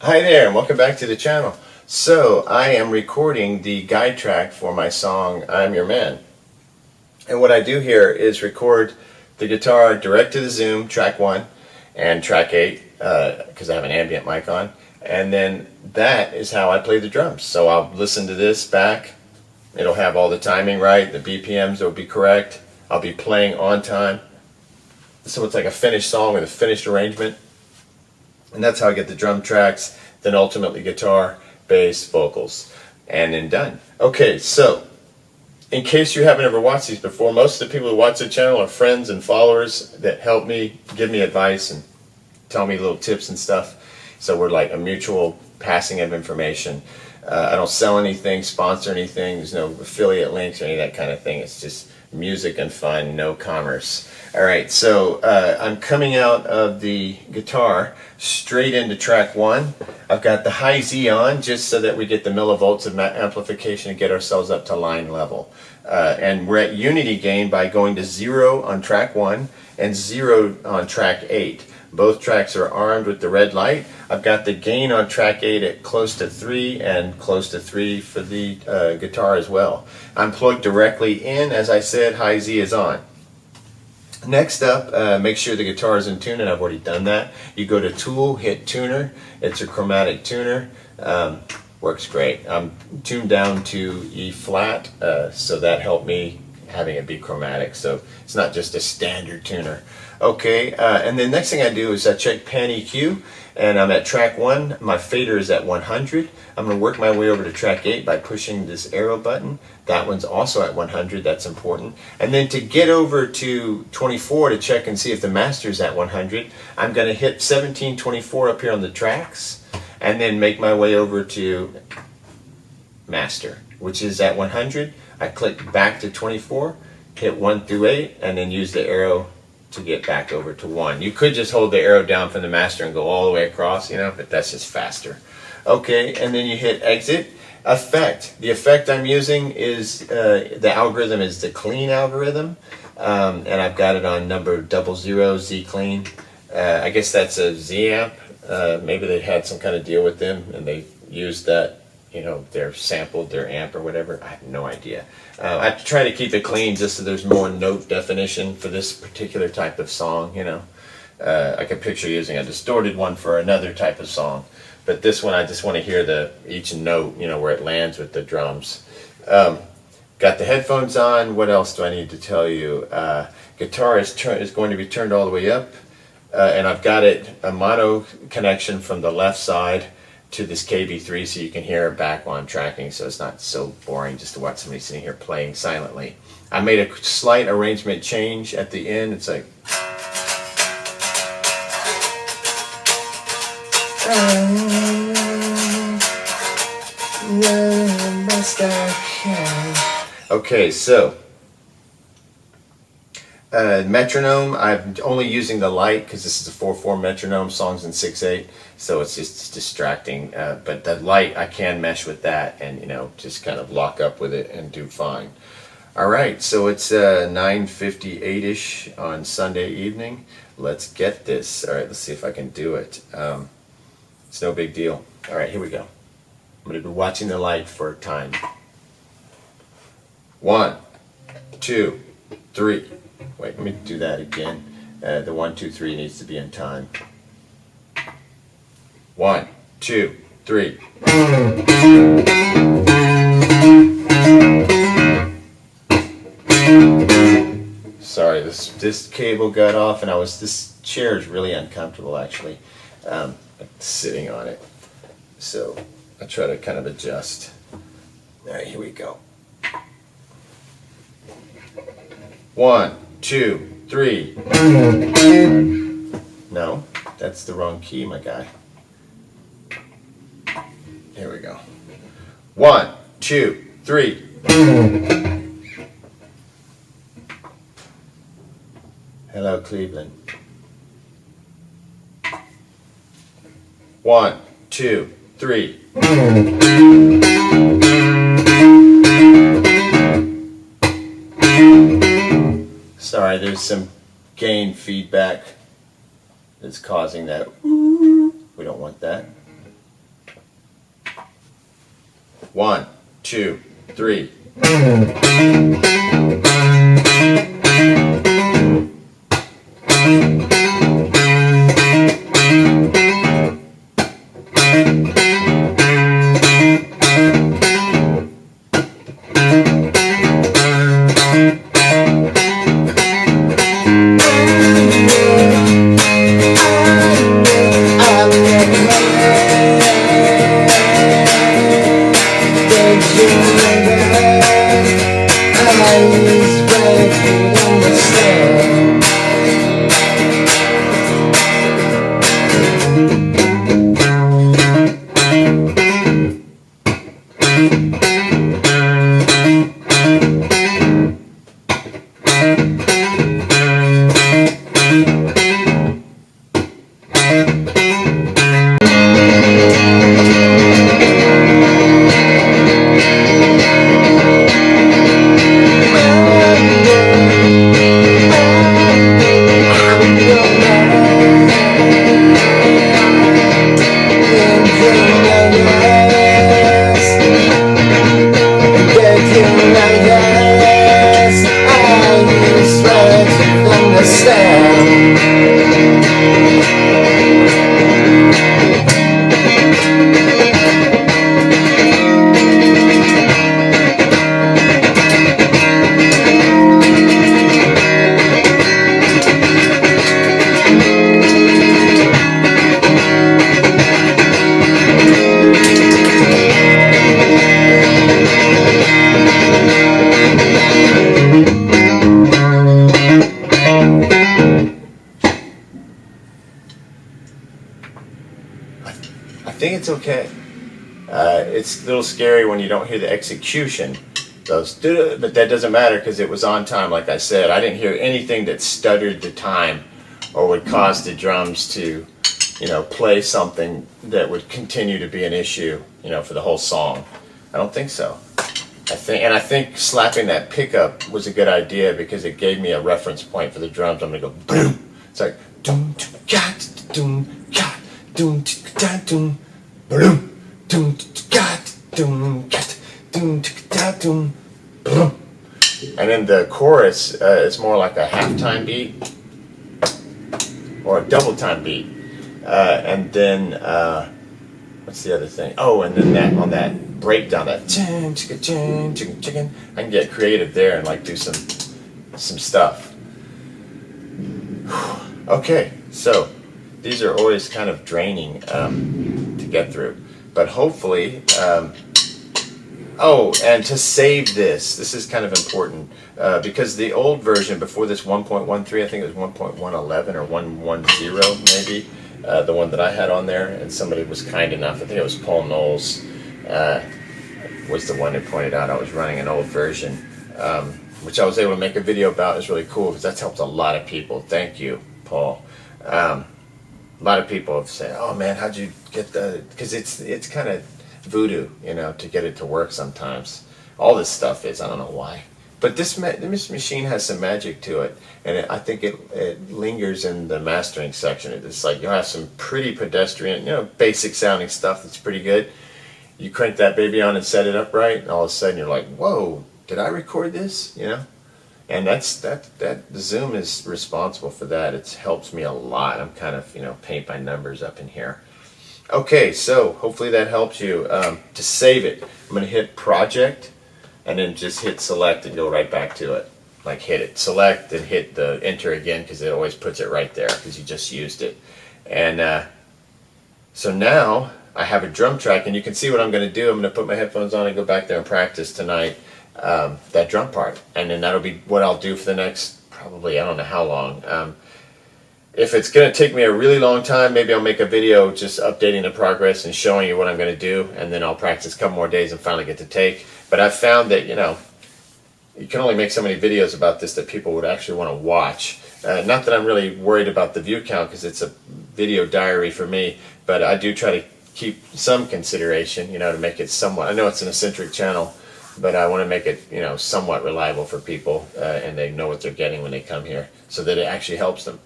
Hi there, and welcome back to the channel. So, I am recording the guide track for my song, I'm Your Man. And what I do here is record the guitar direct to the Zoom, track 1, and track 8, because I have an ambient mic on. And then that is how I play the drums. So I'll listen to this back. It'll have all the timing right, the BPMs will be correct. I'll be playing on time. So it's like a finished song with a finished arrangement. And that's how I get the drum tracks, then ultimately guitar, bass, vocals, and then done. Okay, so in case you haven't ever watched these before, most of the people who watch the channel are friends and followers that help me, give me advice, and tell me little tips and stuff. So we're like a mutual passing of information. I don't sell anything, sponsor anything, there's no affiliate links or any of that kind of thing. It's just music and fun, no commerce. Alright, so I'm coming out of the guitar straight into track 1. I've got the high Z on just so that we get the millivolts of amplification and get ourselves up to line level. And we're at unity gain by going to 0 on track 1 and 0 on track 8. Both tracks are armed with the red light. I've got the gain on track 8 at close to 3 and close to 3 for the guitar as well. I'm plugged directly in. As I said, high Z is on. Next up, make sure the guitar is in tune, and I've already done that. You go to Tool, hit Tuner. It's a chromatic tuner. Works great. I'm tuned down to E flat, so that helped me having it be chromatic, so it's not just a standard tuner. Okay, and then next thing I do is I check pan EQ, and I'm at track 1. My fader is at 100. I'm going to work my way over to track 8 by pushing this arrow button. That one's also at 100, that's important. And then to get over to 24 to check and see if the master's at 100, I'm going to hit 1724 up here on the tracks, and then make my way over to master, which is at 100. I click back to 24, hit 1 through 8, and then use the arrow to get back over to 1. You could just hold the arrow down from the master and go all the way across, you know, but that's just faster. Okay, and then you hit exit. Effect. The effect I'm using is, the algorithm is the clean algorithm, and I've got it on number 00 Z clean. I guess that's a Z amp. Maybe they had some kind of deal with them and they used that, you know, they're sampled their amp or whatever. I have no idea. I try to keep it clean just so there's more note definition for this particular type of song, you know. I can picture using a distorted one for another type of song. But this one I just want to hear each note, you know, where it lands with the drums. Got the headphones on. What else do I need to tell you? Guitar is going to be turned all the way up. And I've got a mono connection from the left side to this KB3 so you can hear it back while I'm tracking, so it's not so boring just to watch somebody sitting here playing silently. I made a slight arrangement change at the end. It's like okay, so metronome, I'm only using the light because this is a 4/4 metronome, songs in 6/8, so it's just distracting. But the light, I can mesh with that and, you know, just kind of lock up with it and do fine. Alright, so it's 9:58ish on Sunday evening. Let's get this. Alright, let's see if I can do it. It's no big deal. Alright, here we go. I'm going to be watching the light for time. 1, 2, 3. Wait, let me do that again. The 1, 2, 3 needs to be in time. 1, 2, 3. Sorry, this cable got off, and this chair is really uncomfortable actually, sitting on it. So I try to kind of adjust. All right, here we go. 1, 2, 3. No, that's the wrong key, my guy. Here we go. 1, 2, 3. Hello, Cleveland. 1, 2, 3. Sorry, there's some gain feedback that's causing that. We don't want that. 1, 2, 3. I think it's okay. It's a little scary when you don't hear the execution. Those, but that doesn't matter because it was on time, like I said. I didn't hear anything that stuttered the time or would cause the drums to, play something that would continue to be an issue, for the whole song. I don't think so. I think slapping that pickup was a good idea because it gave me a reference point for the drums. I'm gonna go boom. It's like doom gat doom gat doom gat doom boom doom gat doom gat doom gat doom boom. And then the chorus is more like a halftime beat or a double time beat. And then what's the other thing? Oh, and then that on that breakdown, that chin chicka chin chicken chicken, I can get creative there and like do some stuff. Okay, so these are always kind of draining to get through, but hopefully. Oh, and to save this is kind of important because the old version before this 1.13, I think it was 1.111 or 110 maybe. The one that I had on there, and somebody was kind enough, I think it was Paul Knowles, was the one who pointed out I was running an old version, which I was able to make a video about. It's really cool because that's helped a lot of people. Thank you, Paul. A lot of people have said, oh man, how'd you get the, because it's kind of voodoo, to get it to work sometimes. All this stuff is, I don't know why. But this machine has some magic to it, and I think it lingers in the mastering section. It's like you'll have some pretty pedestrian, basic sounding stuff that's pretty good. You crank that baby on and set it up right, and all of a sudden you're like, whoa, did I record this? And that Zoom is responsible for that. It helps me a lot. I'm kind of, paint by numbers up in here. Okay, so hopefully that helps you. To save it, I'm going to hit Project, and then just hit select and go right back to it. Like hit it, select, and hit the enter again because it always puts it right there because you just used it. And so now I have a drum track, and you can see what I'm going to do. I'm going to put my headphones on and go back there and practice tonight that drum part. And then that'll be what I'll do for the next, probably, I don't know how long. If it's going to take me a really long time, maybe I'll make a video just updating the progress and showing you what I'm going to do, and then I'll practice a couple more days and finally get to take. But I've found that, you can only make so many videos about this that people would actually want to watch. Not that I'm really worried about the view count because it's a video diary for me, but I do try to keep some consideration, to make it somewhat, I know it's an eccentric channel, but I want to make it, somewhat reliable for people and they know what they're getting when they come here so that it actually helps them.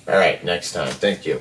All right, next time. Thank you.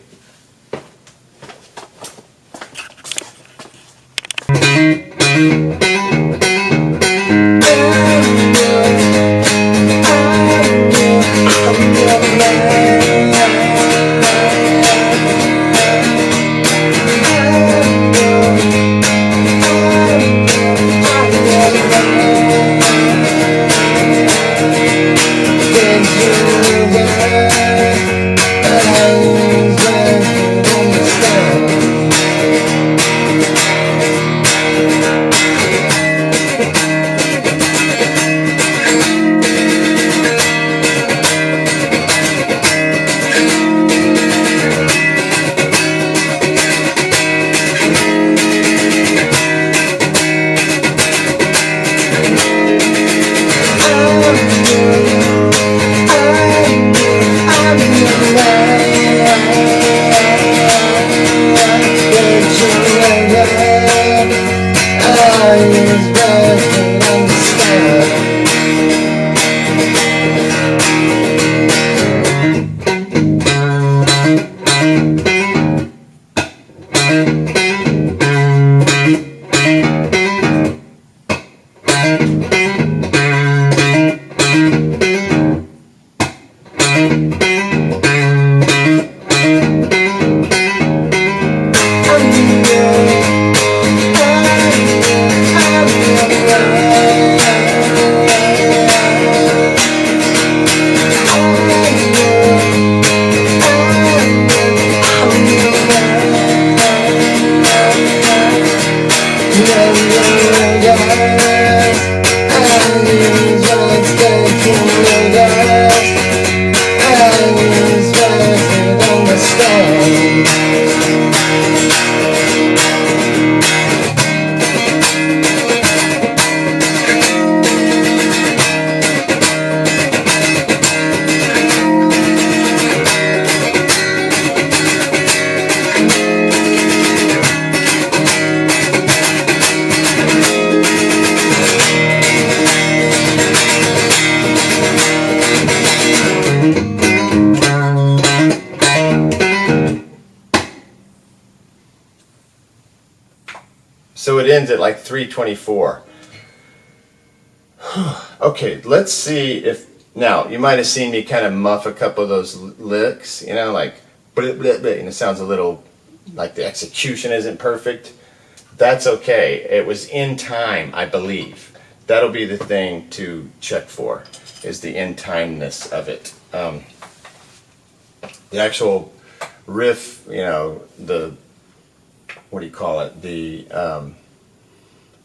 ends at like 324. Okay, let's see if, now you might have seen me kind of muff a couple of those licks, you know, like blip, blip, blip, and it sounds a little like the execution isn't perfect. That's okay. It was in time, I believe. That'll be the thing to check for, is the in timeness of it. The actual riff, you know, the, what do you call it, the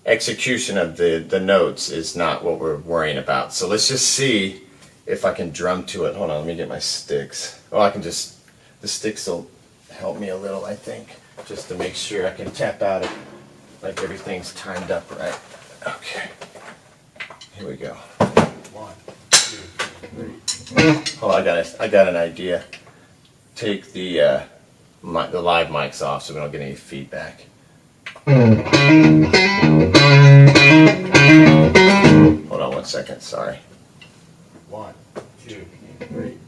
execution of the notes is not what we're worrying about. So let's just see if I can drum to it. Hold on, let me get my sticks. Oh, I can just, the sticks will help me a little, I think, just to make sure I can tap out it like everything's timed up right. Okay, here we go. 1, 2, 3. Oh, I got an idea. Take the live mics off so we don't get any feedback. Hold on 1 second, sorry. 1, 2, 3.